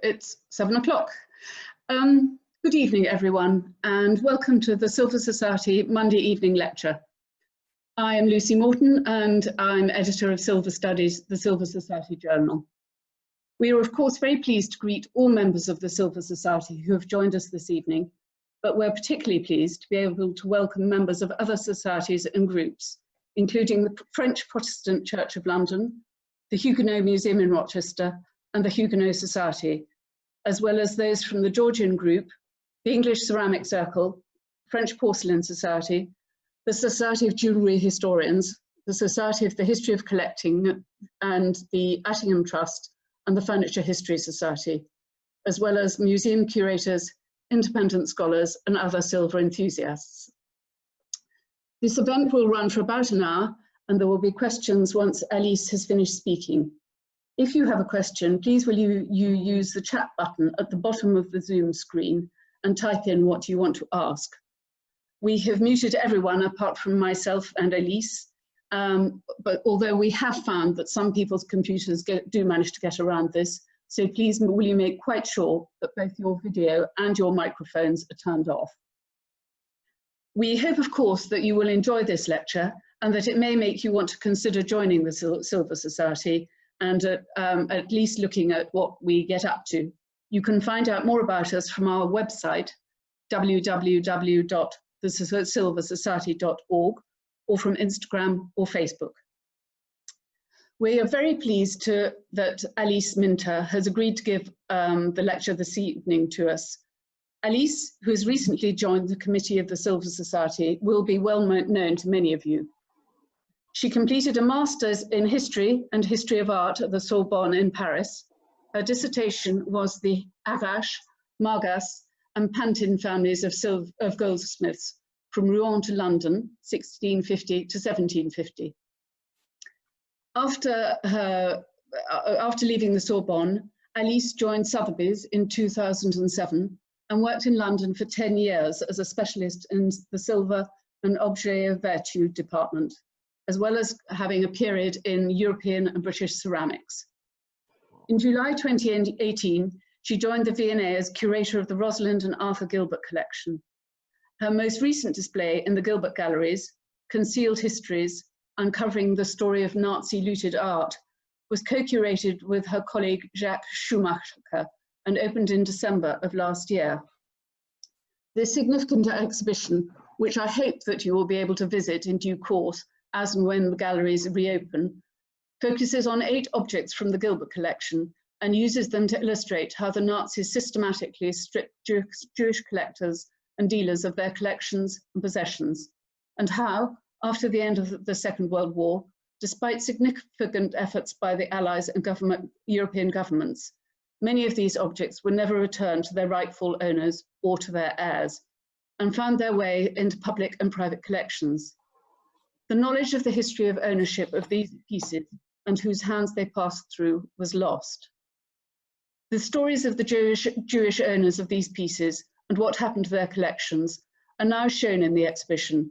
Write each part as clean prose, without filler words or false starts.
It's 7 o'clock. Good evening, everyone, and welcome to the Silver Society Monday evening lecture. I am Lucy Morton, and I'm editor of Silver Studies, the Silver Society Journal. We are, of course, very pleased to greet all members of the Silver Society who have joined us this evening, but we're particularly pleased to be able to welcome members of other societies and groups, including the French Protestant Church of London, the Huguenot Museum in Rochester, and the Huguenot Society, as well as those from the Georgian Group, the English Ceramic Circle, French Porcelain Society, the Society of Jewellery Historians, the Society of the History of Collecting, and the Attingham Trust, and the Furniture History Society, as well as museum curators, independent scholars, and other silver enthusiasts. This event will run for about an hour, and there will be questions once Alice has finished speaking. If you have a question, please will you use the chat button at the bottom of the Zoom screen and type in what you want to ask. We have muted everyone apart from myself and Alice, but although we have found that some people's computers do manage to get around this, so please will you make quite sure that both your video and your microphones are turned off. We hope, of course, that you will enjoy this lecture and that it may make you want to consider joining the Silver Society and at least looking at what we get up to. You can find out more about us from our website, www.thesilversociety.org, or from Instagram or Facebook. We are very pleased that Alice Minter has agreed to give the lecture this evening to us. Alice, who has recently joined the committee of the Silver Society, will be well known to many of you. She completed a master's in history and history of art at the Sorbonne in Paris. Her dissertation was the Harache, Margas, and Pantin families of goldsmiths from Rouen to London, 1650 to 1750. After leaving the Sorbonne, Alice joined Sotheby's in 2007 and worked in London for 10 years as a specialist in the silver and objet of vertu department, as well as having a period in European and British ceramics. In July 2018, she joined the V&A as curator of the Rosalind and Arthur Gilbert collection. Her most recent display in the Gilbert Galleries, Concealed Histories, Uncovering the Story of Nazi Looted Art, was co-curated with her colleague Jacques Schumacher and opened in December of last year. This significant exhibition, which I hope that you will be able to visit in due course, as and when the galleries reopen, focuses on 8 objects from the Gilbert collection and uses them to illustrate how the Nazis systematically stripped Jewish collectors and dealers of their collections and possessions, and how, after the end of the Second World War, despite significant efforts by the Allies and European governments, many of these objects were never returned to their rightful owners or to their heirs, and found their way into public and private collections. The knowledge of the history of ownership of these pieces and whose hands they passed through was lost. The stories of the Jewish owners of these pieces and what happened to their collections are now shown in the exhibition,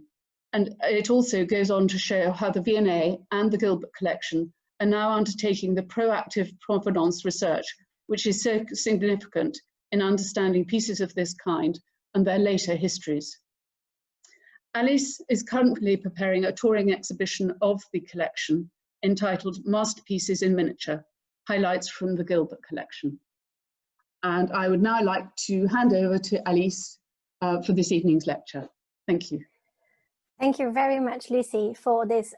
and it also goes on to show how the V&A and the Gilbert collection are now undertaking the proactive provenance research, which is so significant in understanding pieces of this kind and their later histories. Alice is currently preparing a touring exhibition of the collection entitled Masterpieces in Miniature, Highlights from the Gilbert Collection. And I would now like to hand over to Alice for this evening's lecture. Thank you. Thank you very much, Lucy, for this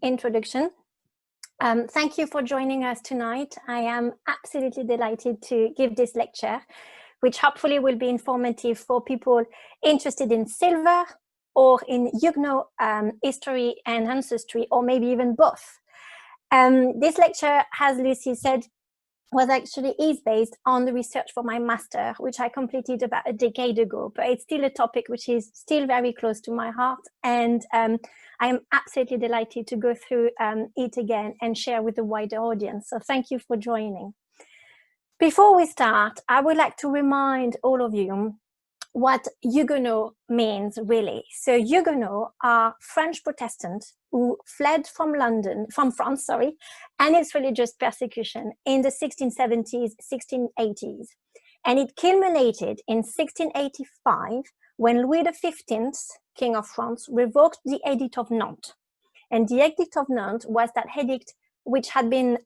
introduction. Thank you for joining us tonight. I am absolutely delighted to give this lecture, which hopefully will be informative for people interested in silver or in Huguenot history and ancestry, or maybe even both. This lecture, as Lucy said, is based on the research for my master, which I completed about a decade ago, but it's still a topic which is still very close to my heart, and I am absolutely delighted to go through it again and share with the wider audience. So thank you for joining. Before we start, I would like to remind all of you what Huguenot means really. So Huguenot are French Protestant who fled from France, and its religious persecution in the 1670s, 1680s. And it culminated in 1685 when Louis XV, King of France, revoked the Edict of Nantes. And the Edict of Nantes was that edict which had been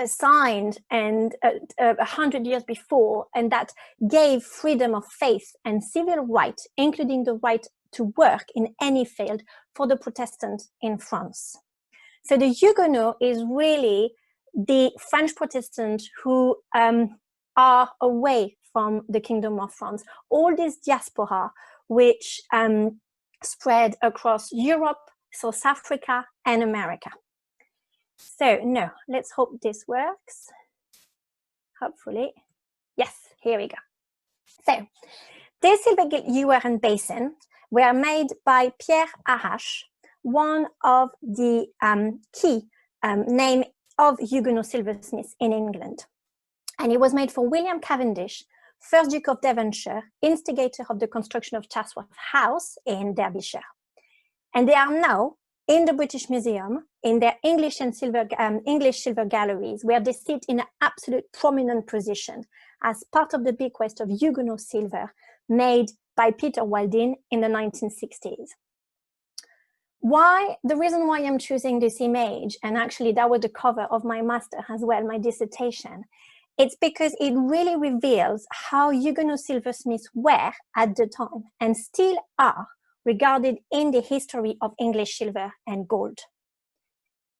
signed 100 years before, and that gave freedom of faith and civil rights, including the right to work in any field for the Protestants in France. So the Huguenot is really the French Protestants who are away from the Kingdom of France. All this diaspora which spread across Europe, South Africa, and America. So no, let's hope this works. Hopefully. Yes, here we go. So these silver gilt ewer and basin were made by Pierre Harache, one of the key name of Huguenot silversmiths in England. And it was made for William Cavendish, 1st Duke of Devonshire, instigator of the construction of Chatsworth House in Derbyshire. And they are now in the British Museum in their English silver galleries, where they sit in an absolute prominent position as part of the bequest of Huguenot silver made by Peter Waldin in the 1960s. The reason why I'm choosing this image, and actually that was the cover of my master as well, my dissertation, it's because it really reveals how Huguenot silversmiths were at the time and still are regarded in the history of English silver and gold.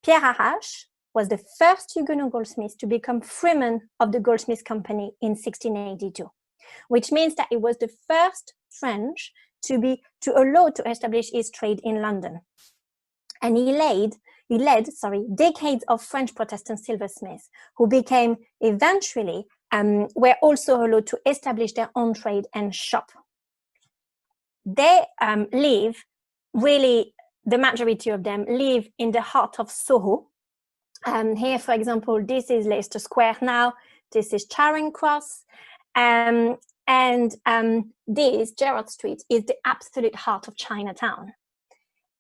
Pierre Harache was the first Huguenot goldsmith to become freeman of the Goldsmiths Company in 1682, which means that it was the first French to allow to establish his trade in London. And he led decades of French Protestant silversmiths who became eventually were also allowed to establish their own trade and shop. They live, really, the majority of them live in the heart of Soho. Here, for example, this is Leicester Square now, this is Charing Cross, and this, Gerrard Street, is the absolute heart of Chinatown.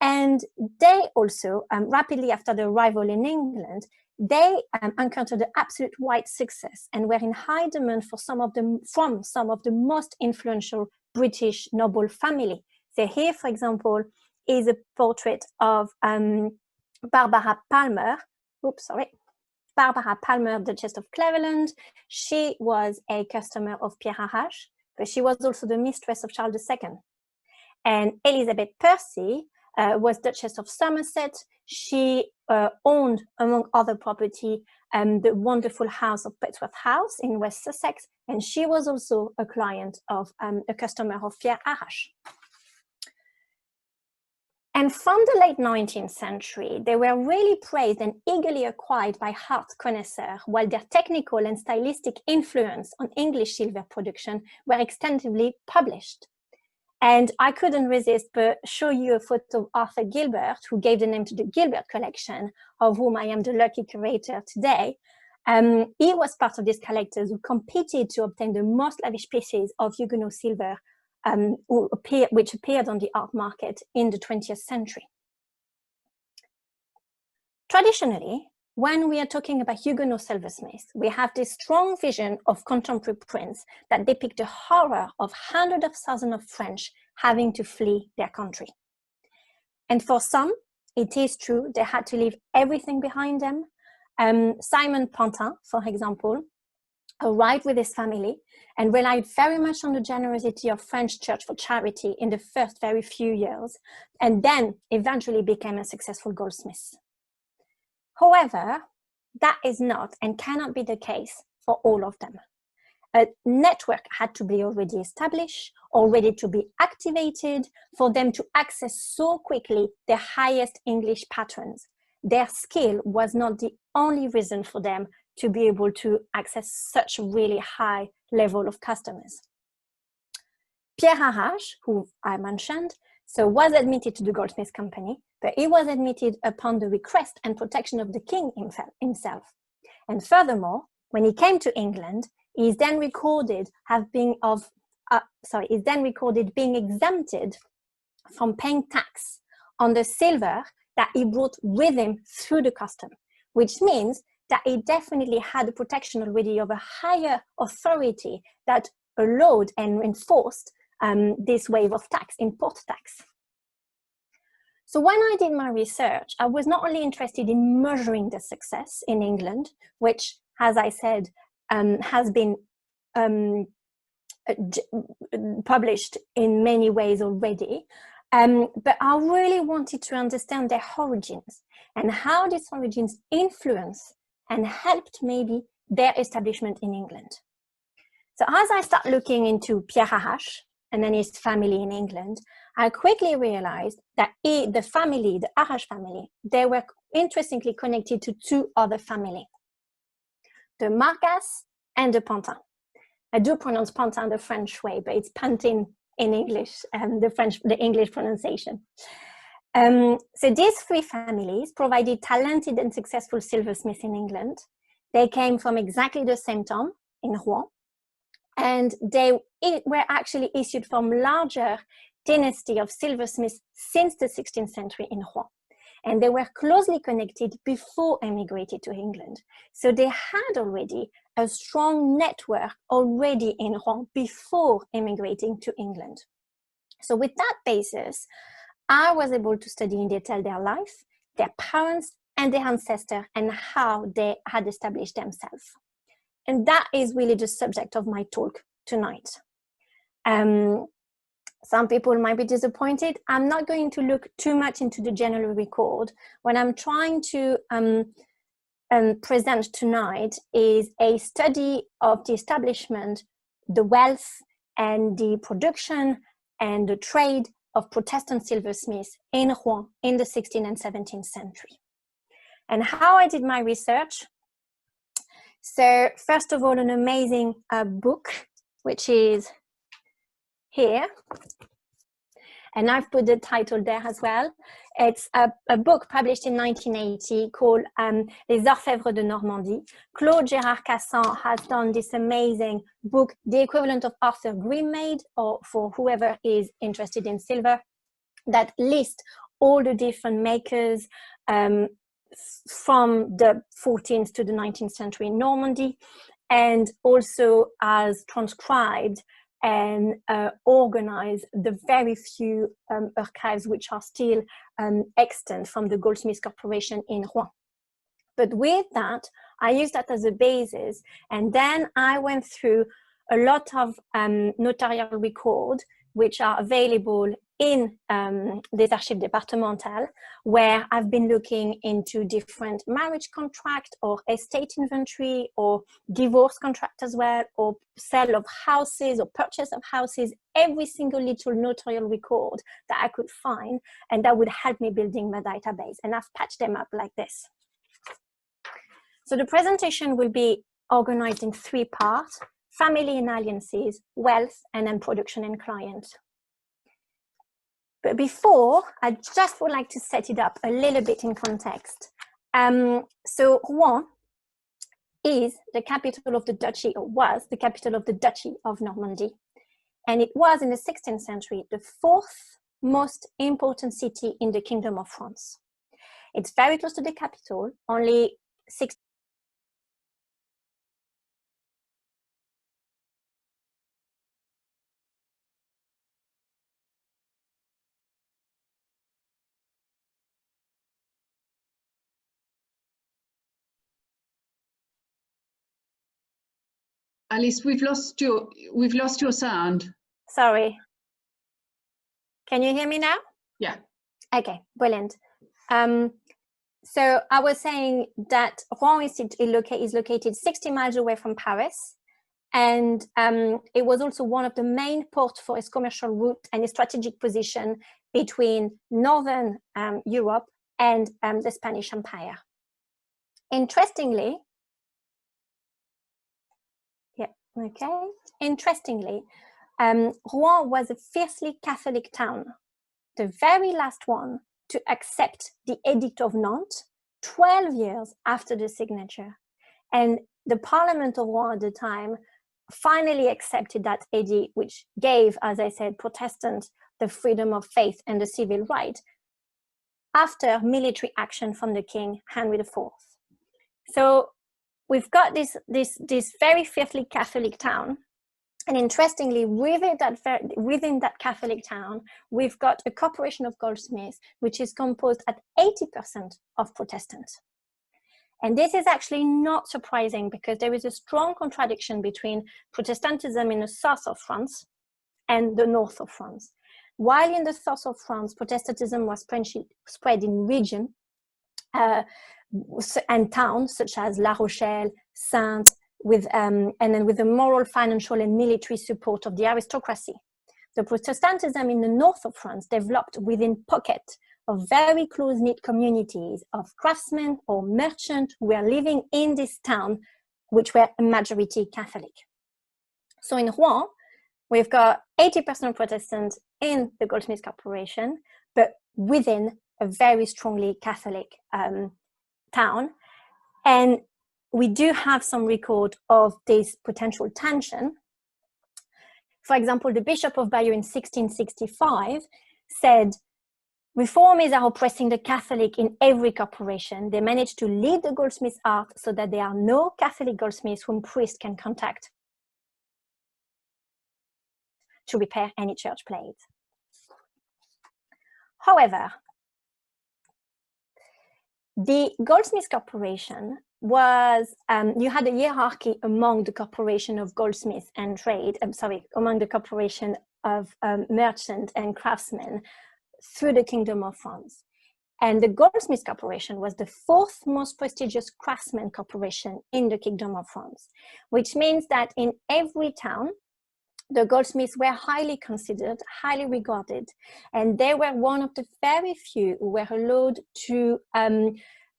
And they also, rapidly after the arrival in England, they encountered the absolute wide success and were in high demand from some of the most influential British noble family. So here, for example, is a portrait of Barbara Palmer. Barbara Palmer, Duchess of Cleveland. She was a customer of Pierre Harache, but she was also the mistress of Charles II. And Elizabeth Percy was Duchess of Somerset. She owned, among other property, the wonderful house of Petworth House in West Sussex, and she was also a client of a customer of Pierre Harache. And from the late 19th century, they were really praised and eagerly acquired by art connoisseurs, while their technical and stylistic influence on English silver production were extensively published. And I couldn't resist but show you a photo of Arthur Gilbert, who gave the name to the Gilbert collection, of whom I am the lucky curator today. He was part of these collectors who competed to obtain the most lavish pieces of Huguenot silver which appeared on the art market in the 20th century. Traditionally, when we are talking about Huguenot silversmiths, we have this strong vision of contemporary prints that depict the horror of hundreds of thousands of French having to flee their country. And for some, it is true, they had to leave everything behind them. Simon Pantin, for example, arrived with his family and relied very much on the generosity of French Church for charity in the first very few years, and then eventually became a successful goldsmith. However, that is not and cannot be the case for all of them. A network had to be already established, already to be activated for them to access so quickly the highest English patterns. Their skill was not the only reason for them to be able to access such a really high level of customers. Pierre Harache, who I mentioned, was admitted to the Goldsmiths Company, but he was admitted upon the request and protection of the king himself. And furthermore, when he came to England, he is then recorded being exempted from paying tax on the silver that he brought with him through the custom, which means that he definitely had a protection already of a higher authority that allowed and enforced this wave of tax, import tax. So when I did my research, I was not only interested in measuring the success in England, which, as I said, has been published in many ways already, but I really wanted to understand their origins and how these origins influence and helped maybe their establishment in England. So as I start looking into Pierre Harache and then his family in England, I quickly realized that the family, the Harache family, they were interestingly connected to two other families, the Margas and the Pantin. I do pronounce Pantin the French way, but it's Pantin in English, the English pronunciation. So these three families provided talented and successful silversmiths in England. They came from exactly the same town in Rouen, and they were actually issued from larger dynasty of silversmiths since the 16th century in Rouen. And they were closely connected before emigrated to England. So they had already a strong network already in Rouen before emigrating to England. So with that basis, I was able to study in detail their life, their parents and their ancestors, and how they had established themselves. And that is really the subject of my talk tonight. Some people might be disappointed. I'm not going to look too much into the general record. What I'm trying to present tonight is a study of the establishment, the wealth and the production and the trade of Protestant silversmiths in Rouen in the 16th and 17th century. And how I did my research. So first of all, an amazing book, which is here. And I've put the title there as well. It's a book published in 1980 called Les Orfèvres de Normandie. Claude Gérard Cassan has done this amazing book, the equivalent of Arthur Green made, or for whoever is interested in silver, that lists all the different makers from the 14th to the 19th century in Normandy, and also has transcribed and organize the very few archives which are still extant from the Goldsmiths Corporation in Rouen. But with that, I used that as a basis, and then I went through a lot of notarial records which are available in des Archives Départementales, where I've been looking into different marriage contract or estate inventory or divorce contract as well, or sale of houses or purchase of houses, every single little notarial record that I could find, and that would help me building my database. And I've patched them up like this. So the presentation will be organized in three parts: family and alliances, wealth, and then production and client. But before, I just would like to set it up a little bit in context. So Rouen is the capital of the duchy, or was the capital of the Duchy of Normandy. And it was in the 16th century, the fourth most important city in the Kingdom of France. It's very close to the capital, only 6. Alice, we've lost your sound. Sorry. Can you hear me now? Yeah. Okay, brilliant. So I was saying that Rouen is located 60 miles away from Paris, and it was also one of the main ports for its commercial route and its strategic position between Northern Europe and the Spanish Empire. Interestingly, Rouen was a fiercely Catholic town, the very last one to accept the Edict of Nantes 12 years after the signature. And the Parliament of Rouen at the time finally accepted that edict, which gave, as I said, Protestants the freedom of faith and the civil right. after military action from the king, Henry IV. So we've got this very fiercely Catholic town. And interestingly, within that Catholic town, we've got a corporation of goldsmiths, which is composed at 80% of Protestants. And this is actually not surprising because there is a strong contradiction between Protestantism in the south of France and the north of France. While in the south of France, Protestantism was spread in region and towns such as La Rochelle, Saintes, and then with the moral, financial, and military support of the aristocracy. The Protestantism in the north of France developed within pockets of very close-knit communities of craftsmen or merchants who were living in this town, which were a majority Catholic. So in Rouen, we've got 80% Protestants in the Goldsmiths Corporation, but within a very strongly Catholic town. And we do have some record of this potential tension. For example, the Bishop of Bayeux in 1665 said, "Reformers are oppressing the Catholic in every corporation. They manage to lead the goldsmith art so that there are no Catholic goldsmiths whom priests can contact to repair any church plates." However, the Goldsmiths Corporation was, you had a hierarchy among the corporation of goldsmiths and trade, among the corporation of merchants and craftsmen through the Kingdom of France. And the Goldsmiths Corporation was the fourth most prestigious craftsman corporation in the Kingdom of France, which means that in every town, the goldsmiths were highly considered, highly regarded, and they were one of the very few who were allowed to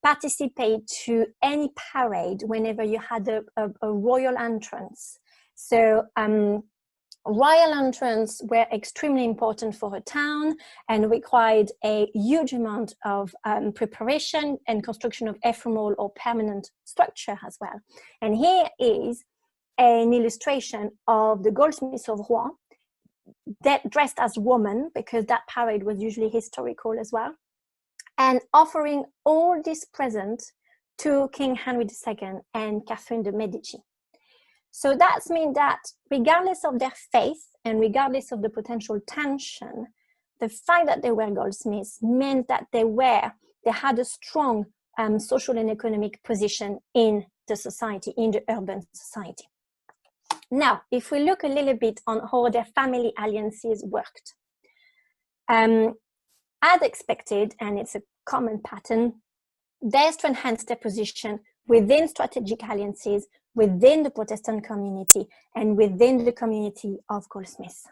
participate to any parade whenever you had a royal entrance. So royal entrance were extremely important for a town and required a huge amount of preparation and construction of ephemeral or permanent structure as well. And here is an illustration of the goldsmiths of Rouen, that dressed as women, because that parade was usually historical as well, and offering all these presents to King Henry II and Catherine de' Medici. So that means that regardless of their faith and regardless of the potential tension, the fact that they were goldsmiths meant that they had a strong social and economic position in the society, in the urban society. Now, if we look a little bit on how their family alliances worked, as expected, and it's a common pattern, there's to enhance their position within strategic alliances, within the Protestant community, and within the community of goldsmiths.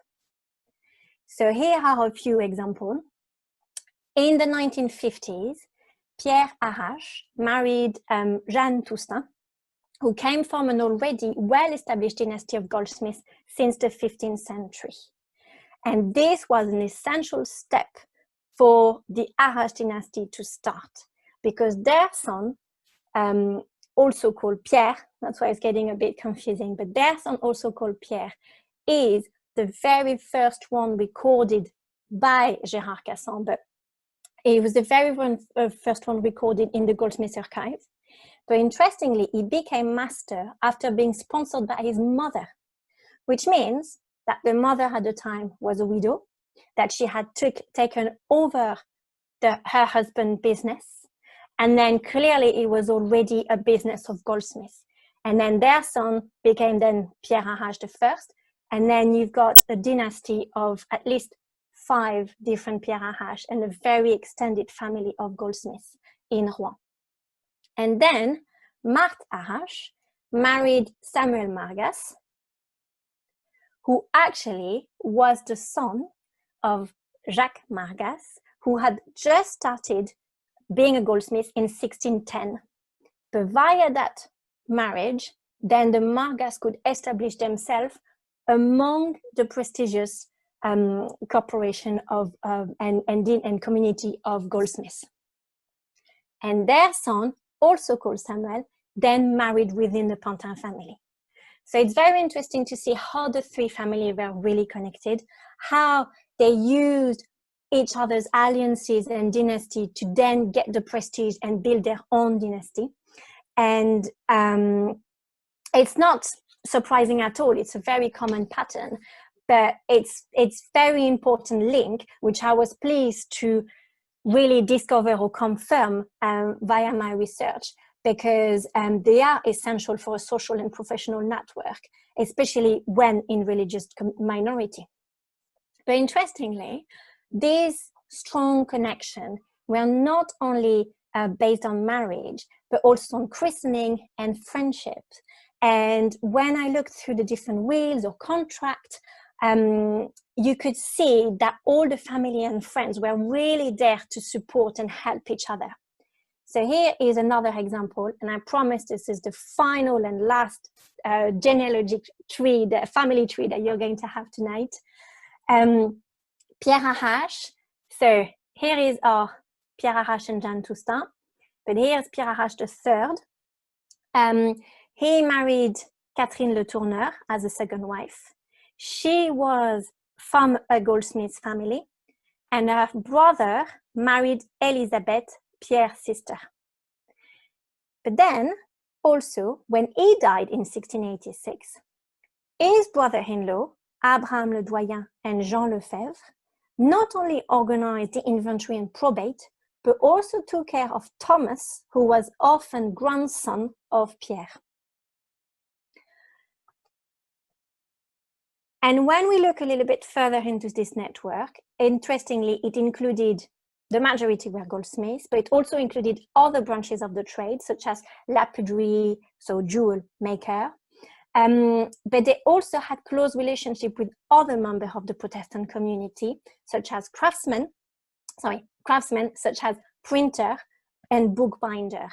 So here are a few examples. In the 1950s, Pierre Harache married Jeanne Toussaint, who came from an already well-established dynasty of goldsmiths since the 15th century. And this was an essential step for the Harache dynasty to start, because their son, also called Pierre, that's why it's getting a bit confusing, but their son, also called Pierre, is the very first one recorded by Gérard Cassan, but it was the very first one recorded in the Goldsmiths archive. But interestingly, he became master after being sponsored by his mother, which means that the mother at the time was a widow, that she had taken over her husband's business, and then clearly it was already a business of goldsmiths. And then their son became then Pierre Harache I, and then you've got a dynasty of at least 5 different Pierre Harache and a very extended family of goldsmiths in Rouen. And then Marthe Harache married Samuel Margas, who actually was the son of Jacques Margas, who had just started being a goldsmith in 1610. But via that marriage, then the Margas could establish themselves among the prestigious corporation of and community of goldsmiths. And their son, also called Samuel, then married within the Pantin family. So it's very interesting to see how the 3 families were really connected, how they used each other's alliances and dynasty to then get the prestige and build their own dynasty. And it's not surprising at all. It's a very common pattern, but it's very important link, which I was pleased to really discover or confirm via my research, because they are essential for a social and professional network, especially when in religious minority. But interestingly, these strong connections were not only based on marriage, but also on christening and friendship. And when I looked through the different wills or contracts, you could see that all the family and friends were really there to support and help each other. So here is another example, and I promise this is the final and last genealogy tree, the family tree that you're going to have tonight. Pierre Harache. So here is our Pierre Harache and Jeanne Toustain, but here's Pierre Harache III. He married Catherine Le Tourneur as a second wife. She was from a goldsmiths family, and her brother married Elizabeth, Pierre's sister. But then, also, when he died in 1686, his brother-in-law, Abraham Le Doyen and Jean Lefebvre, not only organized the inventory and probate, but also took care of Thomas, who was often grandson of Pierre. And when we look a little bit further into this network, interestingly, it included, the majority were goldsmiths, but it also included other branches of the trade, such as lapidary, so jewel maker. But they also had close relationship with other members of the Protestant community, such as craftsmen, such as printer and bookbinder,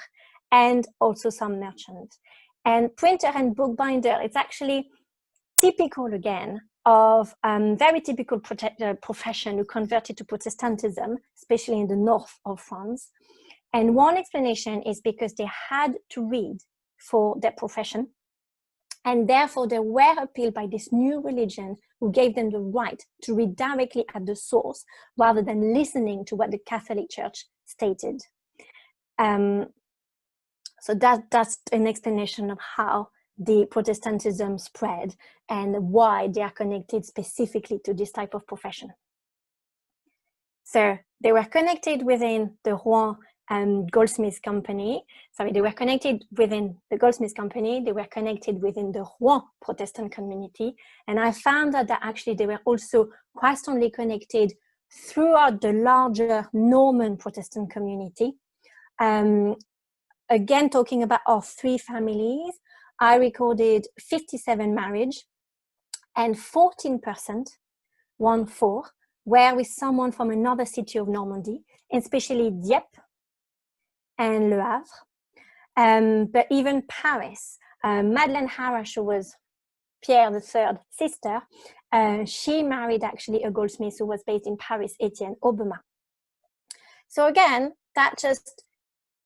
and also some merchants. And printer and bookbinder, it's actually typical again of very typical profession who converted to Protestantism, especially in the north of France. And one explanation is because they had to read for their profession, and therefore they were appealed by this new religion who gave them the right to read directly at the source rather than listening to what the Catholic Church stated. So that's an explanation of how the Protestantism spread and why they are connected specifically to this type of profession. So they were connected within the Rouen goldsmith company. They were connected within the goldsmith company. They were connected within the Rouen Protestant community. And I found that actually they were also quite strongly connected throughout the larger Norman Protestant community. Again, talking about our three families, I recorded 57 marriages, and 14%, 1/4, were with someone from another city of Normandy, especially Dieppe and Le Havre, but even Paris. Madeleine Harache, who was Pierre III's sister, she married actually a goldsmith who was based in Paris, Etienne Aubemas. So again, that just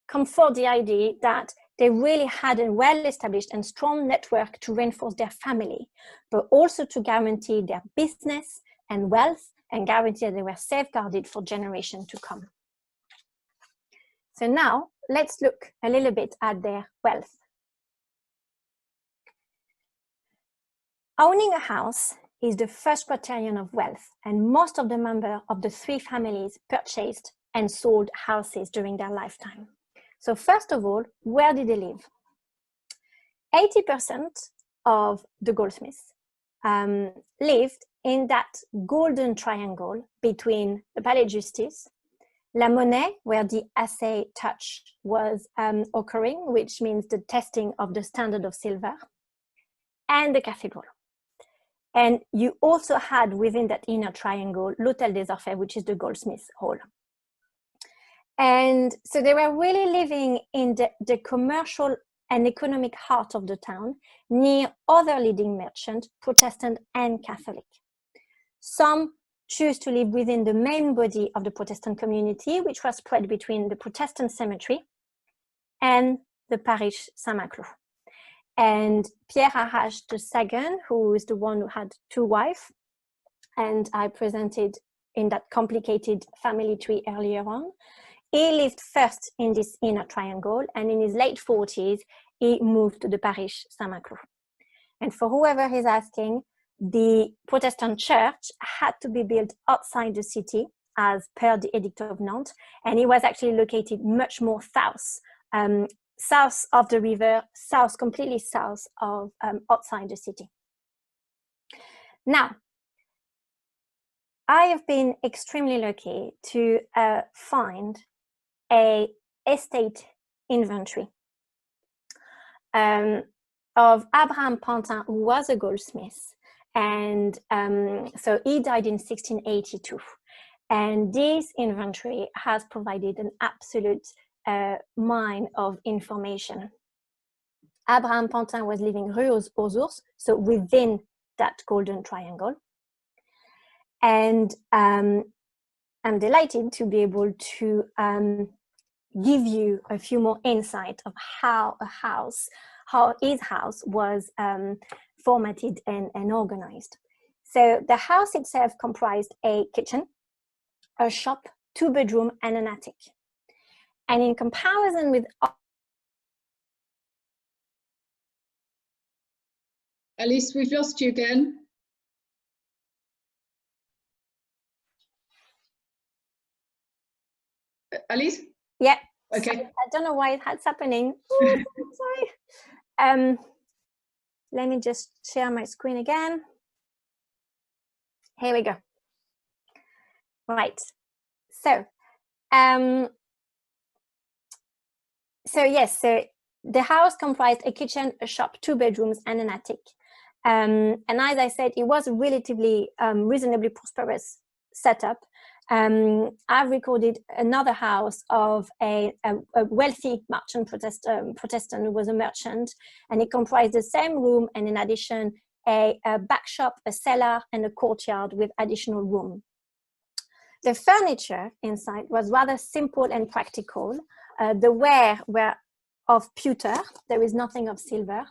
comforts the idea that they really had a well-established and strong network to reinforce their family, but also to guarantee their business and wealth and guarantee that they were safeguarded for generations to come. So now let's look a little bit at their wealth. Owning a house is the first criterion of wealth, and most of the members of the three families purchased and sold houses during their lifetime. So first of all, where did they live? 80% of the goldsmiths lived in that golden triangle between the Palais de Justice, La Monnaie, where the assay touch was occurring, which means the testing of the standard of silver, and the cathedral. And you also had within that inner triangle, l'Hôtel des Orfèvres, which is the goldsmith's hall. And so they were really living in the commercial and economic heart of the town, near other leading merchants, Protestant and Catholic. Some choose to live within the main body of the Protestant community, which was spread between the Protestant cemetery and the parish Saint-Maclou. And Pierre Harache II, who is the one who had two wives, and I presented in that complicated family tree earlier on. He lived first in this inner triangle, and in his late 40s, he moved to the parish Saint-Maclou. And for whoever is asking, the Protestant church had to be built outside the city as per the Edict of Nantes, and it was actually located much more south, south of the river, completely south of outside the city. Now, I have been extremely lucky to find an estate inventory of Abraham Pantin, who was a goldsmith, and so he died in 1682. And this inventory has provided an absolute mine of information. Abraham Pantin was living Rue aux Ours, so within that golden triangle. And I'm delighted to be able to give you a few more insight of how his house was formatted and organized. So the house itself comprised a kitchen, a shop, 2-bedroom, and an attic. And in comparison with... Alice, we've lost you again. Alice? Yeah. Okay. Sorry, I don't know why that's happening. Ooh, sorry. Let me just share my screen again. Here we go. Right. So, yes, so the house comprised a kitchen, a shop, 2 bedrooms, and an attic. And as I said, it was a relatively reasonably prosperous setup. I've recorded another house of a wealthy merchant Protestant who was a merchant, and it comprised the same room and in addition a back shop, a cellar, and a courtyard with additional room. The furniture inside was rather simple and practical. The ware were of pewter, there is nothing of silver,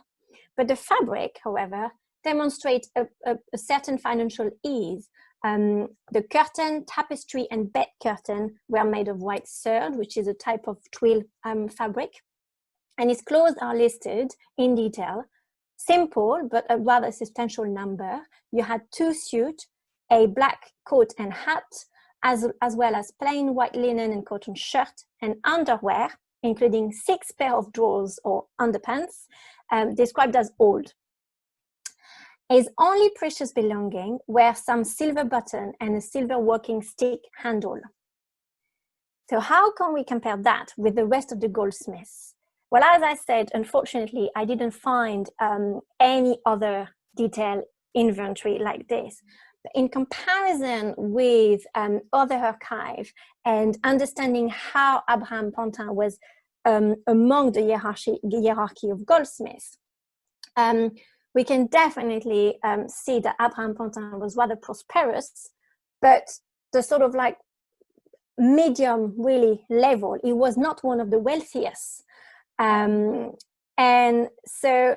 but the fabric, however, demonstrates a certain financial ease. The curtain, tapestry, and bed curtain were made of white serge, which is a type of twill fabric, and its clothes are listed in detail. Simple, but a rather substantial number. You had 2 suits, a black coat and hat, as well as plain white linen and cotton shirt and underwear, including 6 pair of drawers or underpants, described as old. His only precious belonging were some silver button and a silver walking stick handle. So how can we compare that with the rest of the goldsmiths? Well, as I said, unfortunately, I didn't find any other detailed inventory like this. But in comparison with other archives and understanding how Abraham Pantin was among the hierarchy of goldsmiths, we can definitely see that Abraham Pantin was rather prosperous, but the sort of like medium really level. He was not one of the wealthiest. And so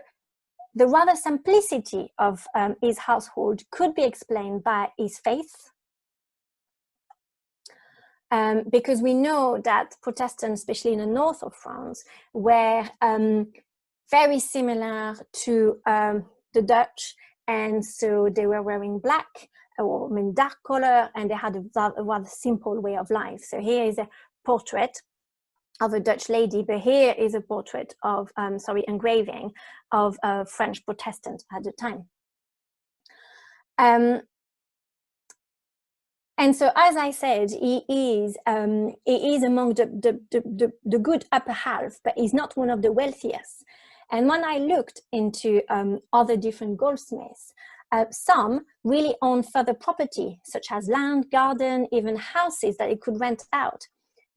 the rather simplicity of his household could be explained by his faith, because we know that Protestants, especially in the north of France, were very similar to the Dutch, and so they were wearing black, or I mean dark color, and they had a rather simple way of life. So here is a portrait of a Dutch lady, but here is a portrait of, engraving of a French Protestant at the time. And so, as I said, he is among the good upper half, but he's not one of the wealthiest. And when I looked into other different goldsmiths, some really owned further property, such as land, garden, even houses that he could rent out.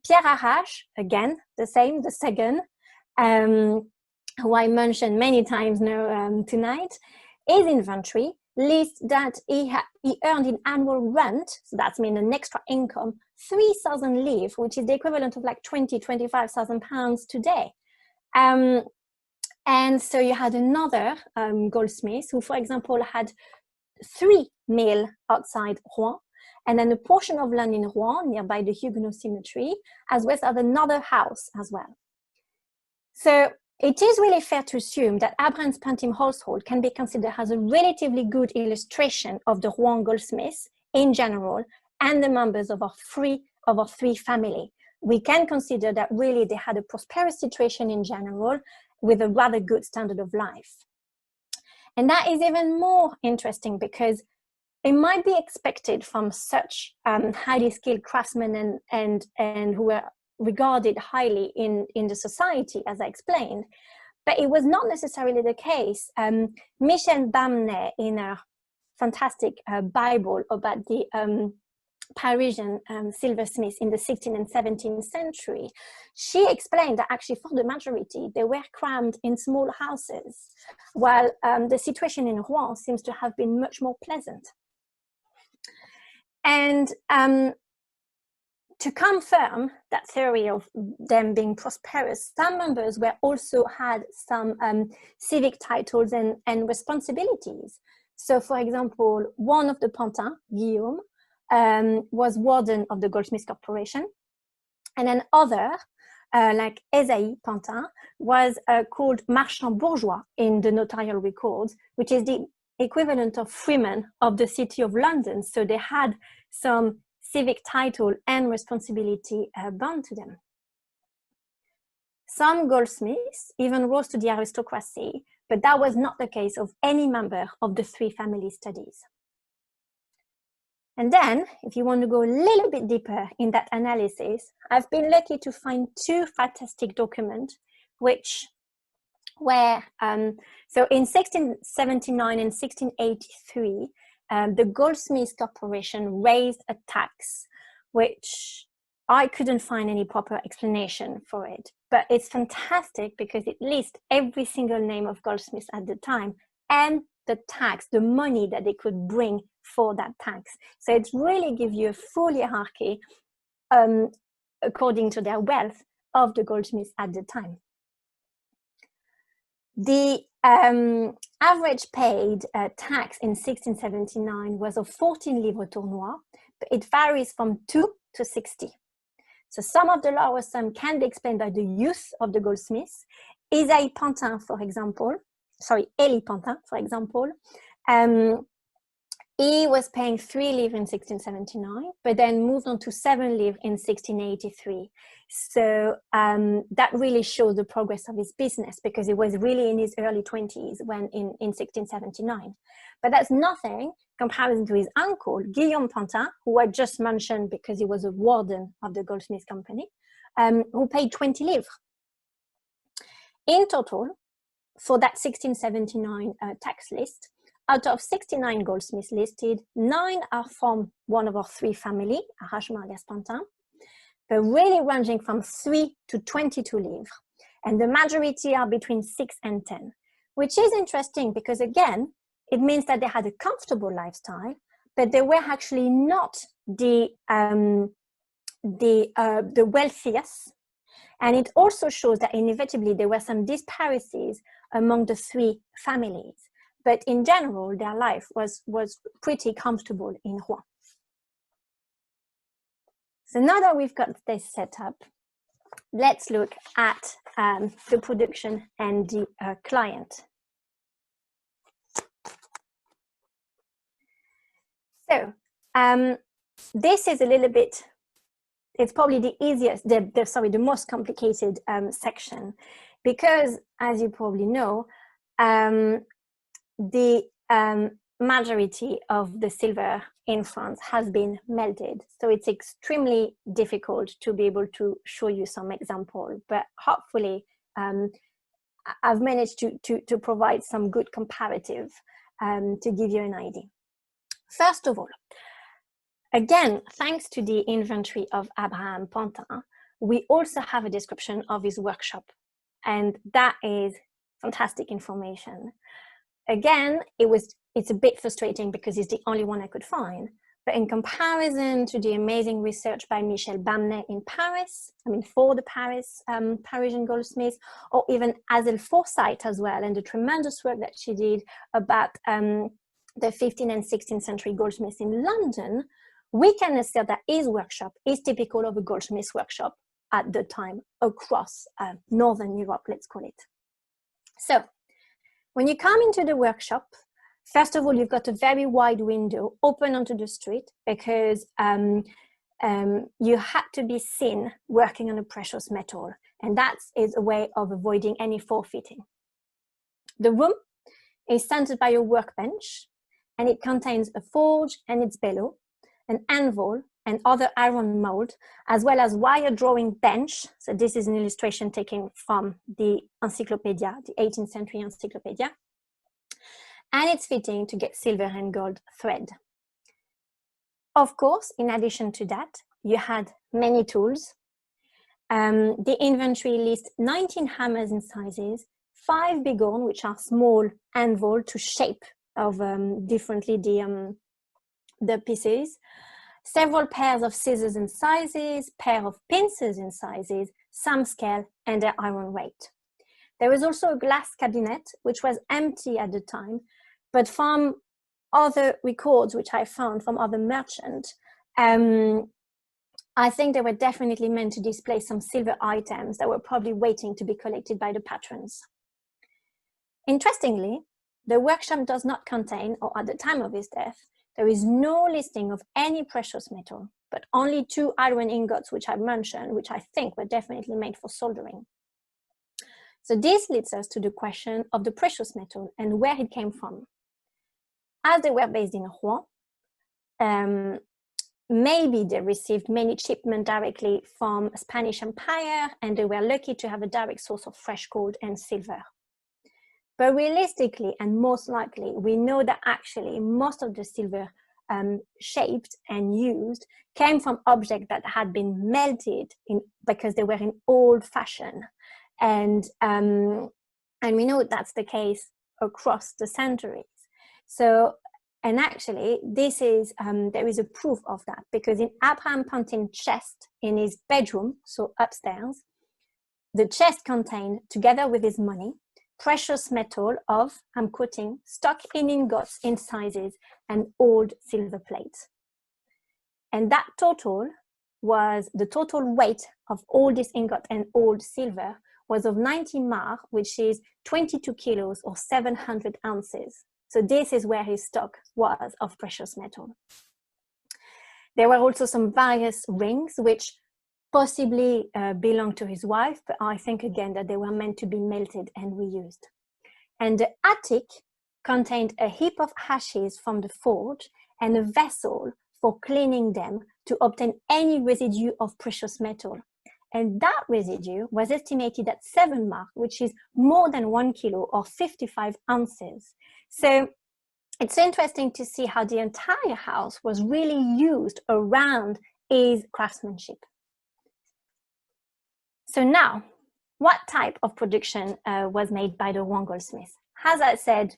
Pierre Harache, again, the second, who I mentioned many times now tonight, his inventory lists that he earned in annual rent, so that's mean an extra income, 3,000 livres, which is the equivalent of like 25,000 pounds today. And so you had another goldsmith who, for example, had 3 mills outside Rouen, and then a portion of land in Rouen, nearby the Huguenot cemetery, as well as another house as well. So it is really fair to assume that Abraham's Pantin household can be considered as a relatively good illustration of the Rouen goldsmiths in general and the members of our three family. We can consider that really they had a prosperous situation in general with a rather good standard of life. And that is even more interesting because it might be expected from such highly skilled craftsmen and who were regarded highly in the society, as I explained, but it was not necessarily the case. Michel Bamnet, in a fantastic Bible about the Parisian silversmiths in the 16th and 17th century, she explained that actually for the majority, they were crammed in small houses, while the situation in Rouen seems to have been much more pleasant. And to confirm that theory of them being prosperous, some members were also had some civic titles and responsibilities. So for example, one of the Pantin, Guillaume, was warden of the Goldsmiths Corporation. And then other, like Esaïe Pantin, was called marchand bourgeois in the notarial records, which is the equivalent of freeman of the city of London. So they had some civic title and responsibility bound to them. Some goldsmiths even rose to the aristocracy, but that was not the case of any member of the three family studies. And then, if you want to go a little bit deeper in that analysis, I've been lucky to find two fantastic documents which were, so in 1679 and 1683, the Goldsmiths Corporation raised a tax, which I couldn't find any proper explanation for it. But it's fantastic because it lists every single name of goldsmiths at the time and the tax, the money that they could bring for that tax. So it really gives you a full hierarchy according to their wealth of the goldsmiths at the time. The average paid tax in 1679 was of 14 livres tournois, but it varies from 2 to 60. So some of the lower sum can be explained by the youth of the goldsmiths. Esaïe Pantin, for example, Élie Pantin, for example, he was paying 3 livres in 1679, but then moved on to 7 livres in 1683. So that really shows the progress of his business because he was really in his early 20s when in 1679. But that's nothing in comparison to his uncle, Guillaume Pantin, who I just mentioned because he was a warden of the Goldsmiths Company, who paid 20 livres. In total, for that 1679 tax list, out of 69 goldsmiths listed, 9 are from one of our three family, Harache, Margas, Pantin, but really ranging from 3 to 22 livres. And the majority are between 6 and 10, which is interesting because again, it means that they had a comfortable lifestyle, but they were actually not the wealthiest. And it also shows that inevitably there were some disparities among the three families. But in general, their life was pretty comfortable in Rouen. So now that we've got this set up, let's look at the production and the client. So this is a little bit, it's probably the easiest, the most complicated section, because as you probably know, the majority of the silver in France has been melted. So it's extremely difficult to be able to show you some example, but hopefully I've managed to provide some good comparative to give you an idea. First of all, again, thanks to the inventory of Abraham Pantin, we also have a description of his workshop, and that is fantastic information. Again, it's a bit frustrating because it's the only one I could find, but in comparison to the amazing research by Michel Bamnet in Paris, for the Parisian goldsmiths, or even Hazel Forsyth as well, and the tremendous work that she did about the 15th and 16th century goldsmiths in London, we can assert that his workshop is typical of a goldsmith's workshop at the time across Northern Europe, let's call it. So when you come into the workshop, first of all, you've got a very wide window open onto the street because you had to be seen working on a precious metal, and that is a way of avoiding any forfeiting. The room is centered by a workbench, and it contains a forge and its bellow, an anvil and other iron mold, as well as wire drawing bench. So this is an illustration taken from the encyclopedia, the 18th century encyclopedia, and it's fitting to get silver and gold thread. Of course, in addition to that, you had many tools. The inventory lists 19 hammers in sizes, 5 bigornes, which are small anvil to shape of differently the pieces, several pairs of scissors in sizes, pair of pincers in sizes, some scale, and their iron weight. There was also a glass cabinet, which was empty at the time, but from other records which I found from other merchants, I think they were definitely meant to display some silver items that were probably waiting to be collected by the patrons. Interestingly, the workshop does not contain, or at the time of his death, there is no listing of any precious metal, but only 2 iron ingots, which I mentioned, which I think were definitely made for soldering. So this leads us to the question of the precious metal and where it came from. As they were based in Rouen, maybe they received many shipments directly from Spanish Empire, and they were lucky to have a direct source of fresh gold and silver. But realistically, and most likely, we know that actually most of the silver shaped and used came from objects that had been melted because they were in old fashion. And we know that's the case across the centuries. So, and actually, this is there is a proof of that, because in Abraham Pantin's chest in his bedroom, so upstairs, the chest contained, together with his money, precious metal of, I'm quoting, stuck in ingots in sizes and old silver plates. And that total was, the total weight of all this ingot and old silver was of 90 marks, which is 22 kilos or 700 ounces. So this is where his stock was of precious metal. There were also some various rings, which possibly belonged to his wife, but I think again that they were meant to be melted and reused. And the attic contained a heap of ashes from the forge and a vessel for cleaning them to obtain any residue of precious metal. And that residue was estimated at 7 marks, which is more than 1 kilo or 55 ounces. So it's interesting to see how the entire house was really used around his craftsmanship. So now, what type of production was made by the Rouen goldsmiths? As I said,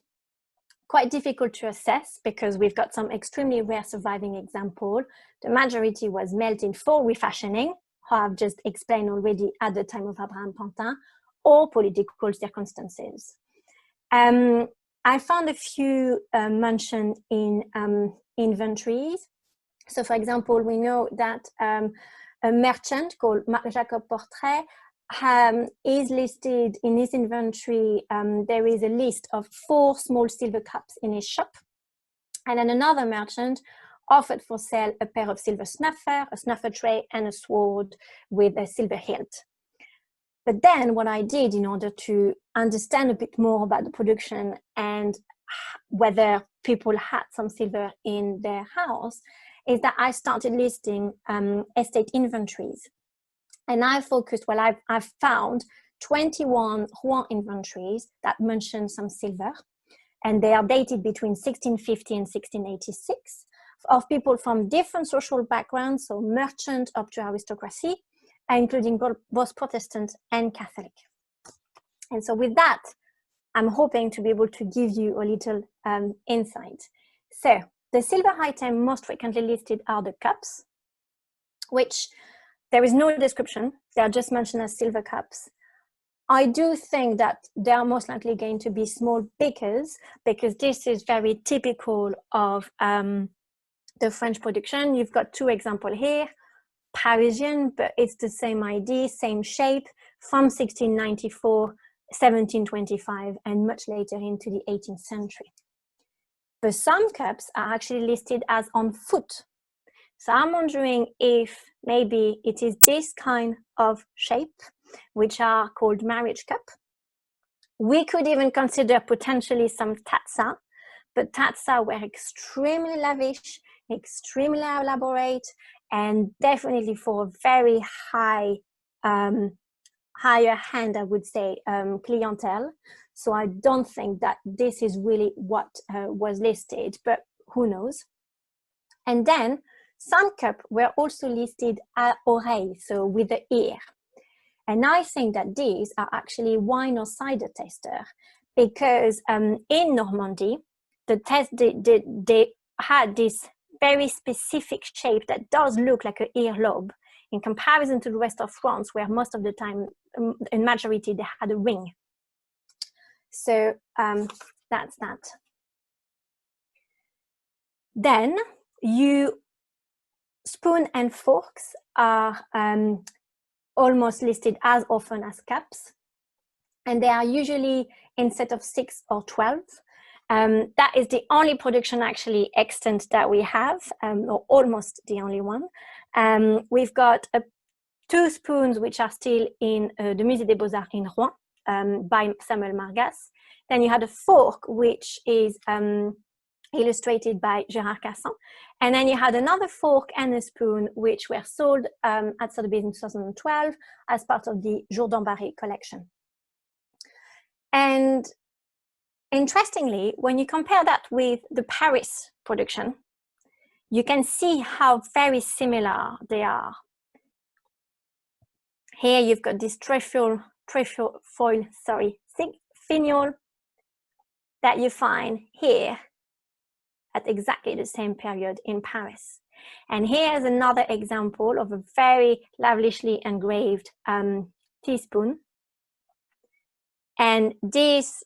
quite difficult to assess because we've got some extremely rare surviving examples. The majority was melted for refashioning, how I've just explained already at the time of Abraham Pantin, or political circumstances. I found a few mentioned in inventories. So for example, we know that a merchant called Jacob Portrait is listed in his inventory. There is a list of 4 small silver cups in his shop. And then another merchant offered for sale a pair of silver snuffer, a snuffer tray, and a sword with a silver hilt. But then what I did in order to understand a bit more about the production and whether people had some silver in their house is that I started listing estate inventories. And I focused, well, I've found 21 Rouen inventories that mention some silver, and they are dated between 1650 and 1686, of people from different social backgrounds, so merchant up to aristocracy, including both Protestant and Catholic. And so with that, I'm hoping to be able to give you a little insight. So the silver item most frequently listed are the cups, which there is no description. They are just mentioned as silver cups. I do think that they are most likely going to be small beakers because this is very typical of the French production. You've got two examples here, Parisian, but it's the same idea, same shape, from 1694, 1725, and much later into the 18th century. But some cups are actually listed as on foot. So I'm wondering if maybe it is this kind of shape, which are called marriage cup. We could even consider potentially some taza, but taza were extremely lavish, extremely elaborate, and definitely for a very high, higher hand, I would say, clientele. So I don't think that this is really what was listed, but who knows? And then some cups were also listed à oreille, so with the ear. And I think that these are actually wine or cider taster, because in Normandy, they had this very specific shape that does look like an earlobe in comparison to the rest of France, where most of the time, in majority, they had a ring. So that's that. Then spoon and forks are almost listed as often as cups, and they are usually in set of 6 or 12. That is the only production actually extant that we have, or almost the only one. We've got 2 spoons which are still in the Musée des Beaux-Arts in Rouen by Samuel Margas. Then you had a fork which is illustrated by Gérard Cassan. And then you had another fork and a spoon which were sold at Sotheby's in 2012 as part of the Jourdan Barré collection. And interestingly, when you compare that with the Paris production, you can see how very similar they are. Here you've got this trefoil, finial that you find here at exactly the same period in Paris. And here's another example of a very lavishly engraved teaspoon. And this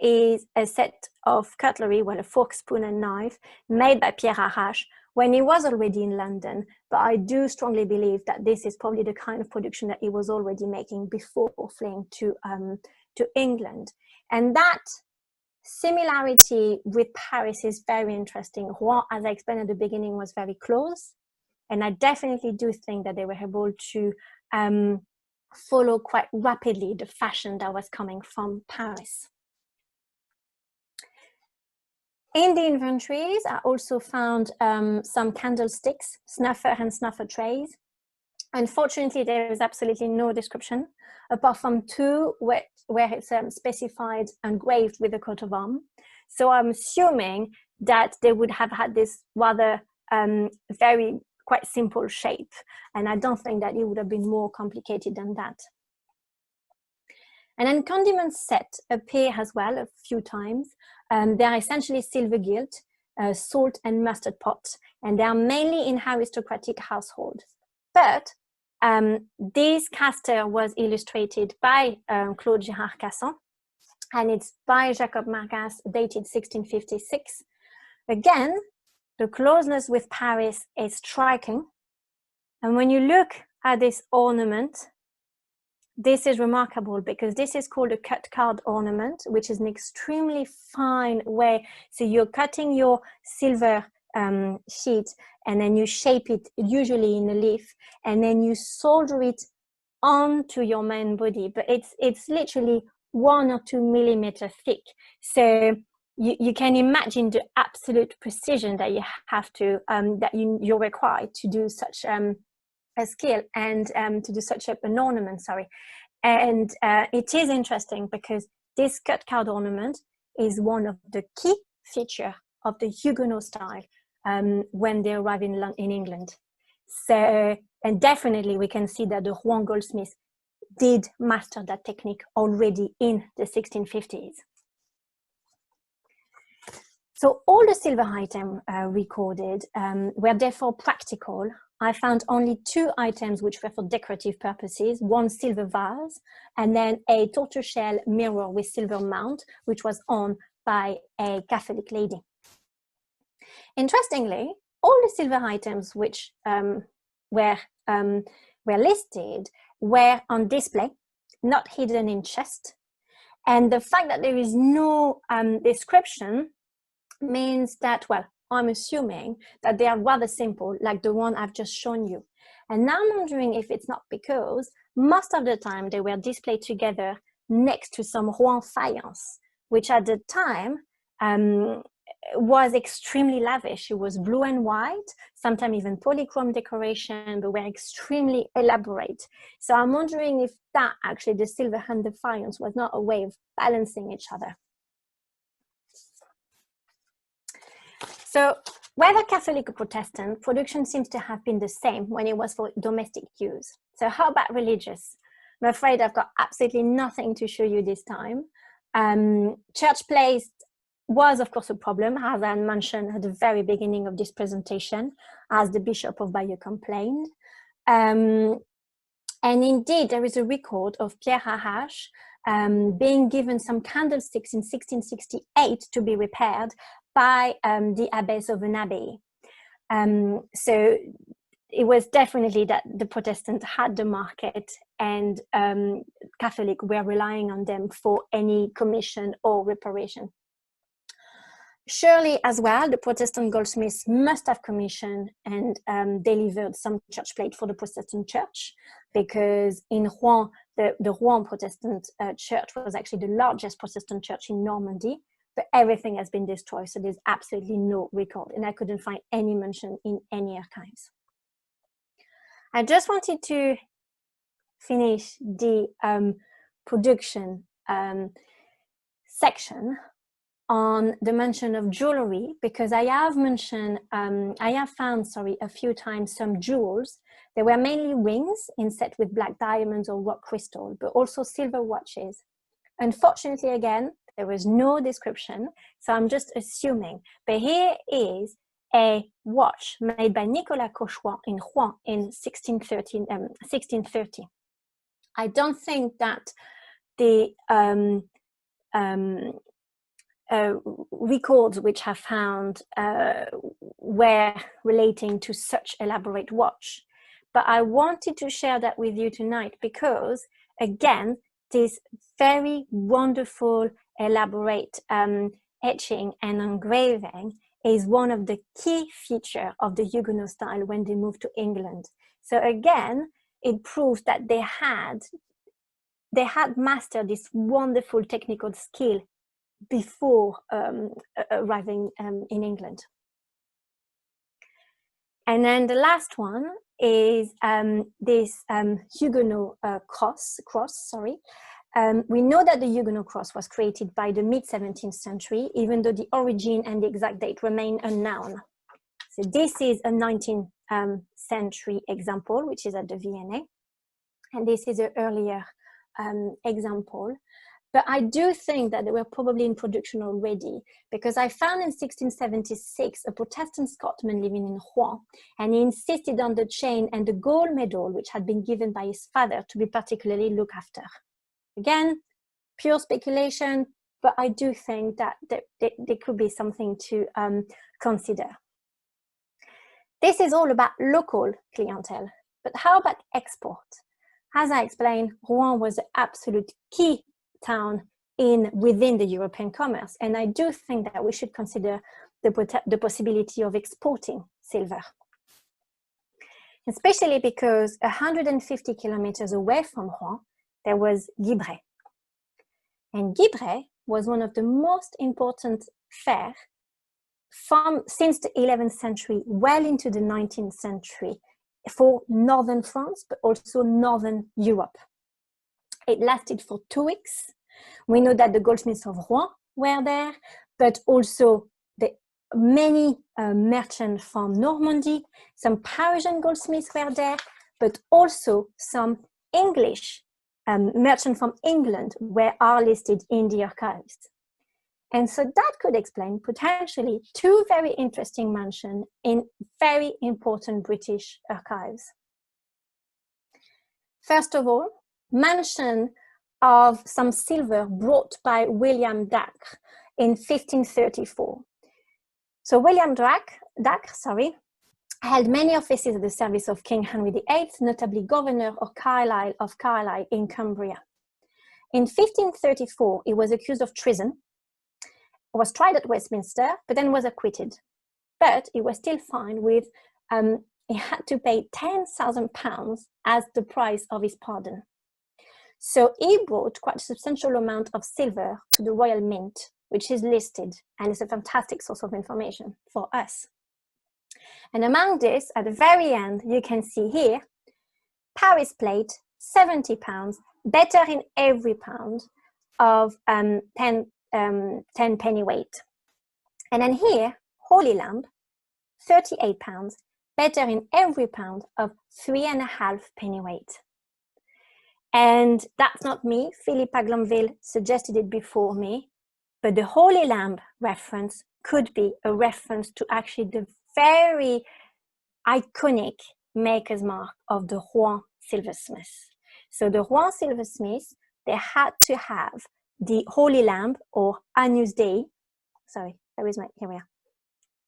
is a set of cutlery, well, a fork, spoon, and knife made by Pierre Harache when he was already in London. But I do strongly believe that this is probably the kind of production that he was already making before fleeing to England. And that similarity with Paris is very interesting. Rouen, as I explained at the beginning, was very close. And I definitely do think that they were able to follow quite rapidly the fashion that was coming from Paris. In the inventories, I also found some candlesticks, snuffer and snuffer trays. Unfortunately, there is absolutely no description, apart from 2 where it's specified engraved with a coat of arms. So I'm assuming that they would have had this rather very quite simple shape. And I don't think that it would have been more complicated than that. And then condiments set appear as well a few times. They are essentially silver gilt, salt and mustard pots, and they are mainly in aristocratic households. But this caster was illustrated by Claude Gérard Cassan, and it's by Jacob Margas, dated 1656. Again, the closeness with Paris is striking. And when you look at this ornament, this is remarkable because this is called a cut card ornament, which is an extremely fine way. So you're cutting your silver sheet and then you shape it usually in a leaf and then you solder it onto your main body, but it's literally 1 or 2 millimeters thick. So you can imagine the absolute precision that you have to you're required to do such a skill and to do such an ornament. And it is interesting because this cut card ornament is one of the key features of the Huguenot style when they arrive in England. So, and definitely we can see that the Rouen goldsmiths did master that technique already in the 1650s. So all the silver items recorded were therefore practical. I found only 2 items which were for decorative purposes, 1 silver vase, and then a tortoiseshell mirror with silver mount, which was owned by a Catholic lady. Interestingly, all the silver items which were listed were on display, not hidden in chest. And the fact that there is no description means that, well, I'm assuming that they are rather simple, like the one I've just shown you. And now I'm wondering if it's not because most of the time they were displayed together next to some Rouen faience, which at the time was extremely lavish. It was blue and white, sometimes even polychrome decoration, but were extremely elaborate. So I'm wondering if that actually, the silver and the faience, was not a way of balancing each other. So whether Catholic or Protestant, production seems to have been the same when it was for domestic use. So how about religious? I'm afraid I've got absolutely nothing to show you this time. Church plays was, of course, a problem, as I mentioned at the very beginning of this presentation, as the Bishop of Bayeux complained. And indeed, there is a record of Pierre Harache being given some candlesticks in 1668 to be repaired by the abbess of an abbey. So it was definitely that the Protestant had the market, and Catholic were relying on them for any commission or reparation. Surely as well, the Protestant goldsmiths must have commissioned and delivered some church plate for the Protestant church, because in Rouen, the Rouen Protestant church was actually the largest Protestant church in Normandy, but everything has been destroyed, so there's absolutely no record, and I couldn't find any mention in any archives. I just wanted to finish the production section on the mention of jewelry, because I have found a few times some jewels. They were mainly rings inset with black diamonds or rock crystal, but also silver watches. Unfortunately, again, there was no description, so I'm just assuming. But here is a watch made by Nicolas Cauchois in Rouen in 1630. I don't think that the records which I found were relating to such elaborate watch. But I wanted to share that with you tonight because, again, this very wonderful, elaborate etching and engraving is one of the key features of the Huguenot style when they moved to England. So again, it proves that they had mastered this wonderful technical skill before arriving in England. And then the last one is this Huguenot cross. We know that the Huguenot cross was created by the mid-17th century, even though the origin and the exact date remain unknown. So this is a 19th century example, which is at the V&A. And this is an earlier example. But I do think that they were probably in production already, because I found in 1676 a Protestant Scotsman living in Rouen, and he insisted on the chain and the gold medal which had been given by his father to be particularly looked after. Again, pure speculation, but I do think that there could be something to consider. This is all about local clientele, but how about export? As I explained, Rouen was the absolute key town within the European commerce, and I do think that we should consider the possibility of exporting silver, especially because 150 kilometers away from Rouen there was Guibray, and Guibray was one of the most important fairs since the 11th century well into the 19th century for northern France, but also northern Europe. It lasted for 2 weeks. We know that the goldsmiths of Rouen were there, but also many merchants from Normandy, some Parisian goldsmiths were there, but also some English merchants from England are listed in the archives. And so that could explain potentially 2 very interesting mentions in very important British archives. First of all, mention of some silver brought by William Dacre in 1534. So William Dacre held many offices at the service of King Henry VIII, notably Governor of Carlisle in Cumbria. In 1534, he was accused of treason, was tried at Westminster, but then was acquitted. But he was still fined with, he had to pay £10,000 as the price of his pardon. So he brought quite a substantial amount of silver to the Royal Mint, which is listed, and it's a fantastic source of information for us. And among this, at the very end, you can see here, Paris plate, £70, better in every pound of 10 penny weight. And then here, Holy Lamb, £38, better in every pound of 3.5 penny weight. And that's not me, Philippa Glanville suggested it before me, but the Holy Lamb reference could be a reference to actually the very iconic maker's mark of the Rouen silversmiths. So the Rouen silversmiths, they had to have the Holy Lamb or Agnus Dei, sorry, here we are,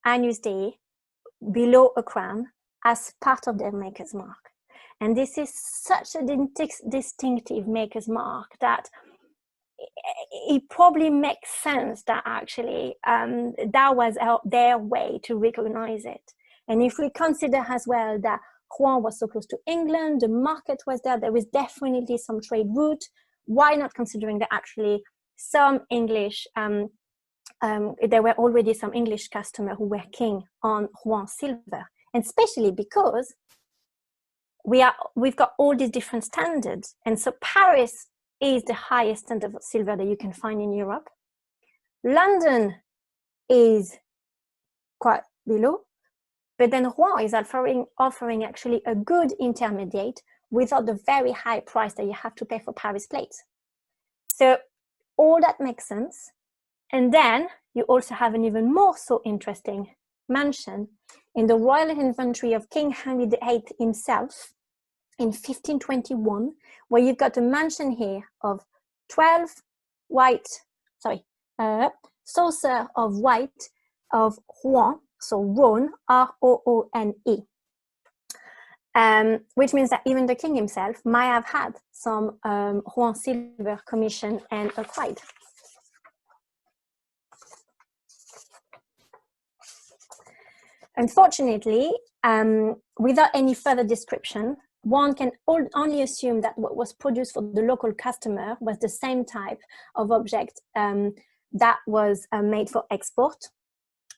Agnus Dei below a crown as part of their maker's mark. And this is such a distinctive maker's mark that it probably makes sense that actually that was their way to recognize it. And if we consider as well that Rouen was so close to England, the market was there, there was definitely some trade route, why not considering that actually some English, there were already some English customers who were keen on Rouen silver, and especially because we've got all these different standards. And so Paris is the highest standard of silver that you can find in Europe. London is quite below, but then Rouen is offering actually a good intermediate without the very high price that you have to pay for Paris plates. So all that makes sense. And then you also have an even more so interesting mention in the royal inventory of King Henry VIII himself in 1521, where you've got a mention here of 12 saucer of white of Rouen, so Rhône, R-O-O-N-E, which means that even the king himself might have had some Rouen silver commission and acquired. Unfortunately, without any further description, one can only assume that what was produced for the local customer was the same type of object that was made for export,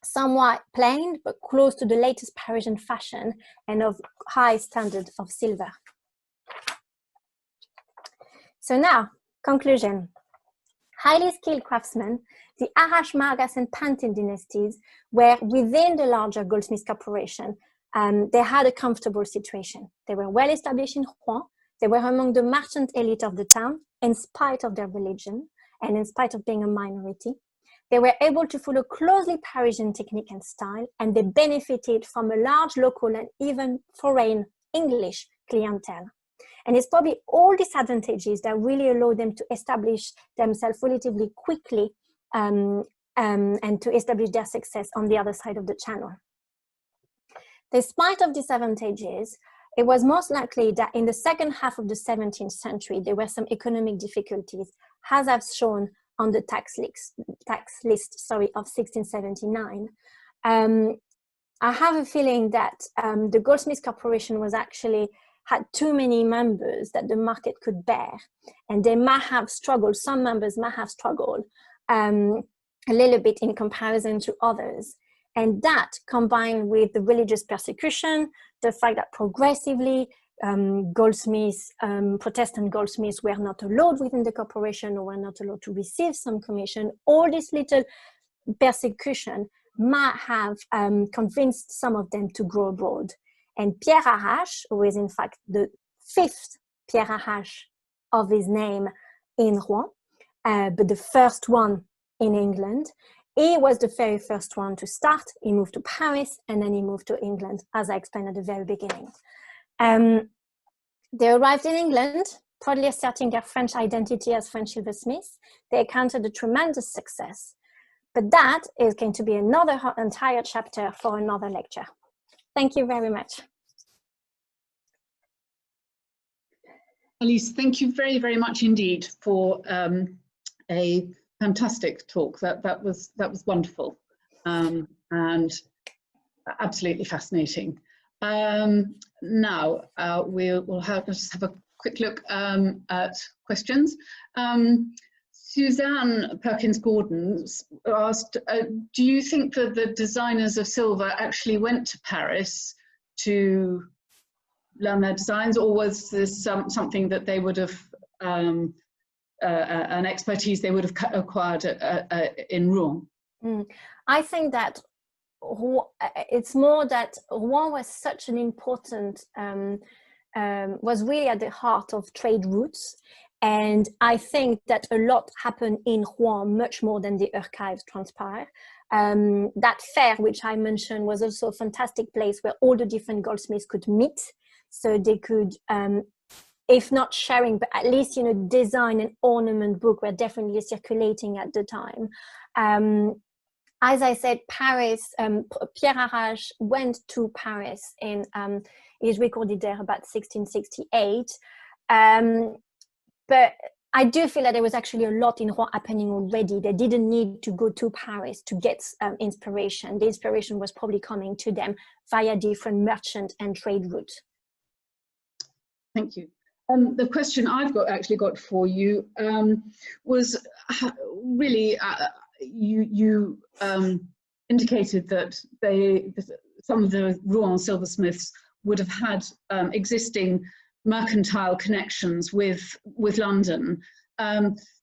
somewhat plain, but close to the latest Parisian fashion and of high standard of silver. So now, conclusion. Highly skilled craftsmen, the Harache, Margas, and Pantin dynasties were within the larger goldsmith corporation. They had a comfortable situation. They were well established in Rouen. They were among the merchant elite of the town, in spite of their religion and in spite of being a minority. They were able to follow closely Parisian technique and style, and they benefited from a large local and even foreign English clientele. And it's probably all these advantages that really allow them to establish themselves relatively quickly and to establish their success on the other side of the channel. Despite of these advantages, it was most likely that in the second half of the 17th century, there were some economic difficulties, as I've shown on the tax list of 1679. I have a feeling that the Goldsmiths Corporation was actually had too many members that the market could bear, and they might have struggled, some members might have struggled a little bit in comparison to others. And that, combined with the religious persecution, the fact that progressively goldsmiths, Protestant goldsmiths were not allowed within the corporation or were not allowed to receive some commission, all this little persecution might have convinced some of them to go abroad. And Pierre Harache, who is in fact the 5th Pierre Harache of his name in Rouen, but the first one in England, he was the very first one to start. He moved to Paris and then he moved to England, as I explained at the very beginning. They arrived in England, proudly asserting their French identity as French silversmiths. They encountered a tremendous success, but that is going to be another entire chapter for another lecture. Thank you very much. Alice, thank you very, very much indeed for a fantastic talk. That was wonderful and absolutely fascinating. Now we'll just have a quick look at questions. Suzanne Perkins-Gordon asked, do you think that the designers of silver actually went to Paris to learn their designs, or was this something that they would have, an expertise they would have acquired in Rouen? I think that it's more that Rouen was such an important, was really at the heart of trade routes. And I think that a lot happened in Rouen, much more than the archives transpire. That fair, which I mentioned, was also a fantastic place where all the different goldsmiths could meet. So they could, if not sharing, but at least, design and ornament book were definitely circulating at the time. As I said, Paris, Pierre Harache went to Paris in, he's recorded there about 1668. But I do feel that there was actually a lot in Rouen happening already. They didn't need to go to Paris to get inspiration. The inspiration was probably coming to them via different merchant and trade routes. Thank you. The question I've actually got for you was really, you indicated that some of the Rouen silversmiths would have had existing mercantile connections with London.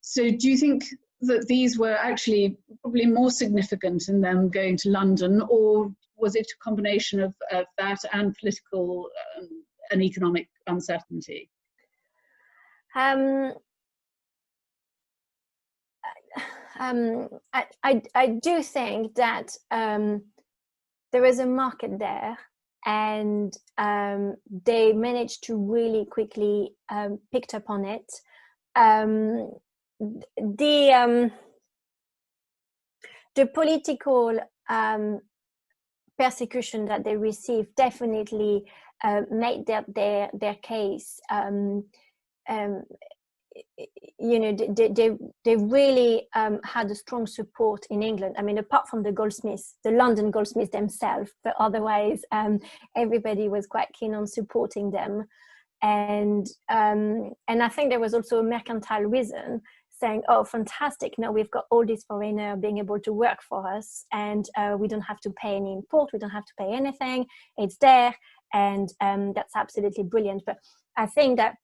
So do you think that these were actually probably more significant in them going to London, or was it a combination of that and political and economic uncertainty? I do think that there is a market there, and they managed to really quickly picked up on it. The political persecution that they received definitely made their case. They really had a strong support in England. I mean, apart from the goldsmiths, the London goldsmiths themselves, but otherwise everybody was quite keen on supporting them. And I think there was also a mercantile reason, saying, oh, fantastic, now we've got all these foreigners being able to work for us, and we don't have to pay any import, we don't have to pay anything, it's there, and that's absolutely brilliant. But I think that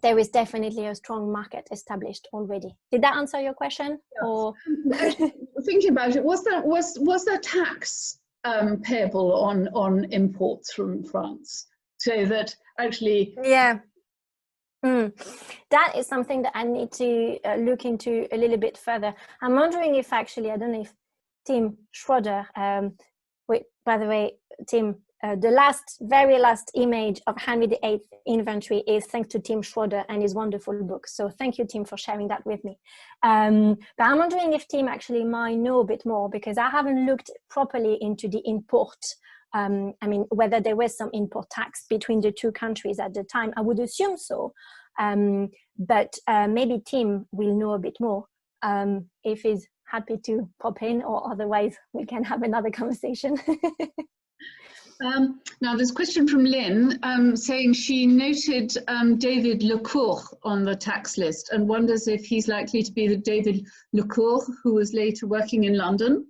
there is definitely a strong market established already. Did that answer your question? Yes. Or thinking about it, was there tax payable on imports from France, so that actually? Yeah, that is something that I need to look into a little bit further. I'm wondering if actually, I don't know if Tim Schroeder, wait, by the way, Tim, the very last image of Henry VIII inventory is thanks to Tim Schroeder and his wonderful book. So thank you, Tim, for sharing that with me. But I'm wondering if Tim actually might know a bit more, because I haven't looked properly into the import. I mean, whether there was some import tax between the two countries at the time. I would assume so. But maybe Tim will know a bit more if he's happy to pop in, or otherwise we can have another conversation. Now there's a question from Lynn saying she noted David Lecourt on the tax list and wonders if he's likely to be the David Lecourt who was later working in London.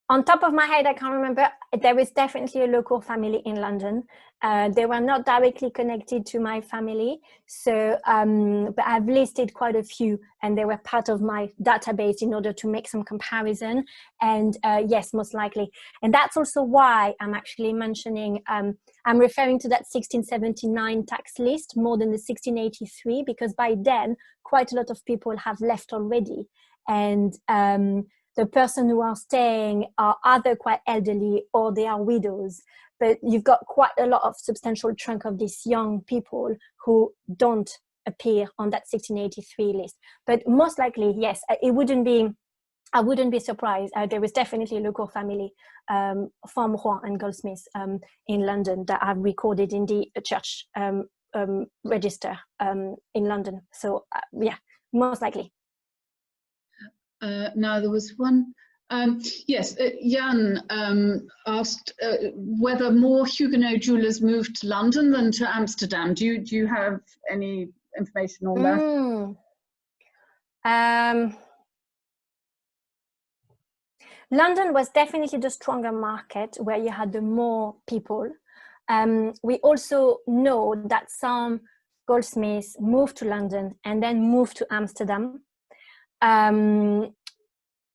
On top of my head, I can't remember. There is definitely a local family in London. They were not directly connected to my family, so but I've listed quite a few, and they were part of my database in order to make some comparison. And yes, most likely. And that's also why I'm actually mentioning, I'm referring to that 1679 tax list more than the 1683, because by then quite a lot of people have left already, and the person who are staying are either quite elderly or they are widows. But you've got quite a lot of substantial chunk of these young people who don't appear on that 1683 list. But most likely, yes, it wouldn't be I wouldn't be surprised. There is definitely a local family from Rouen and goldsmiths in London that have recorded in the church register in London. So yeah, most likely. Now there was one. Yes, Jan asked whether more Huguenot jewelers moved to London than to Amsterdam. Do you have any information on that? London was definitely the stronger market where you had the more people. We also know that some goldsmiths moved to London and then moved to Amsterdam.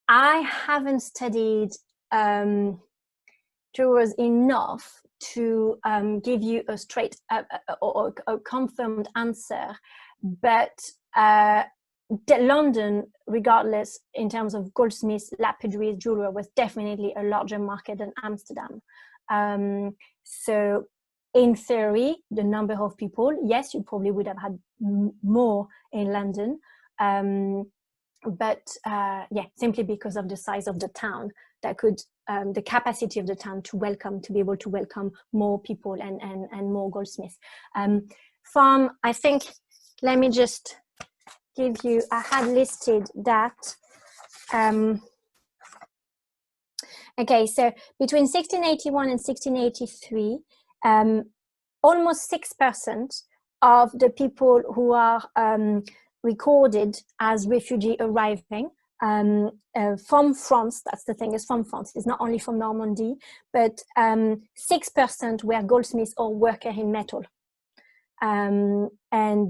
I haven't studied jewelers enough to give you a straight or a confirmed answer, but London, regardless, in terms of goldsmiths, lapidary, jeweler, was definitely a larger market than Amsterdam. So in theory, the number of people, yes, you probably would have had more in London. But yeah, simply because of the size of the town, that could the capacity of the town to be able to welcome more people and more goldsmiths. From, I think, let me just give you, I had listed that. Okay, so between 1681 and 1683, almost 6% of the people who are recorded as refugee arriving from France, that's the thing, is from France, it's not only from Normandy, but 6% were goldsmiths or worker in metal. And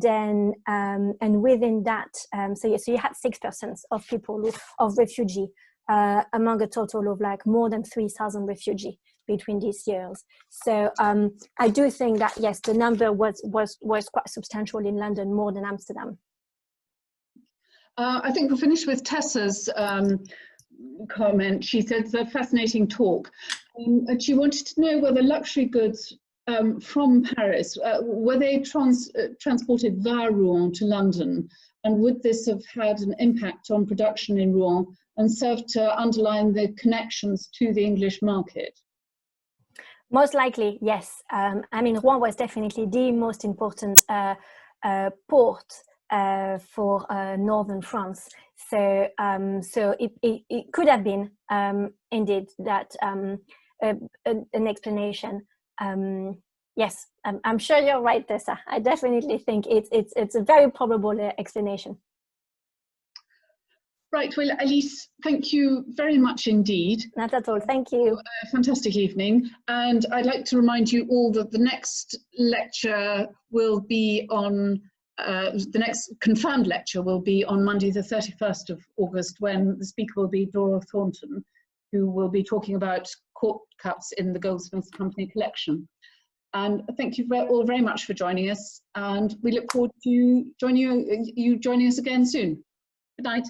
then and within that, so you had 6% of people of refugee among a total of like more than 3,000 refugee between these years. So I do think that yes, the number was quite substantial in London, more than Amsterdam. I think we'll finish with Tessa's comment. She said it's a fascinating talk. And she wanted to know whether luxury goods from Paris, were they transported via Rouen to London? And would this have had an impact on production in Rouen and served to underline the connections to the English market? Most likely, yes. I mean, Rouen was definitely the most important port for northern France. So so it could have been indeed that an explanation. Yes, I'm sure you're right, Tessa. I definitely think it's a very probable explanation. Right, well, Alice, thank you very much indeed. Not at all, thank you. A fantastic evening. And I'd like to remind you all that the next lecture will be on, the next confirmed lecture will be on Monday the 31st of August, when the speaker will be Dora Thornton, who will be talking about court cuts in the Goldsmiths Company collection. And thank you all very much for joining us, and we look forward to joining you joining us again soon. Good night.